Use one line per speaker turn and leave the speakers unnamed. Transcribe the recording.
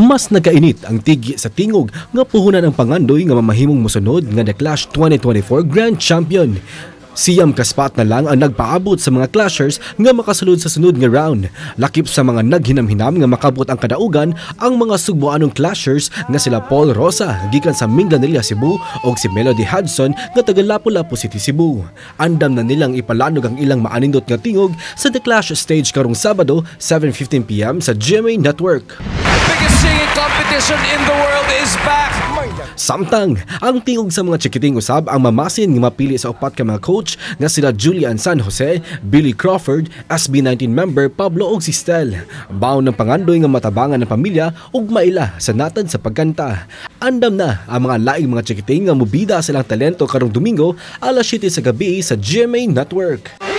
Mas nagkainit ang tigi sa tingog nga puhunan ang pangandoy nga mamahimong mosunod nga The Clash 2024 Grand Champion. Siyam ka spot na lang ang nagpaabot sa mga clashers nga makasulod sa sunod nga round. Lakip sa mga naghinam-hinam nga makabot ang kadaugan ang mga sugboanong clashers nga sila Paul Rosa gikan sa Minglanilla, Cebu og si Melody Hudson nga taga Lapu-Lapu City, Cebu. Andam na nilang ipalanog ang ilang maanindot nga tingog sa The Clash stage karong Sabado 7:15 PM sa GMA Network.
Biggest singing competition in the world is back.
Samtang, ang tingog sa mga chikiting usab ang mamasin nga mapili sa upat ka mga coach nga sila Julian San Jose, Billy Crawford, SB19 member Pablo og si Stel. Baon ng pangandoy nga matabangan ng pamilya ug maila sa natad sa pagkanta. Andam na ang mga laing mga chikiting nga mobida silang talento karong Domingo alas 7 sa gabi sa GMA Network.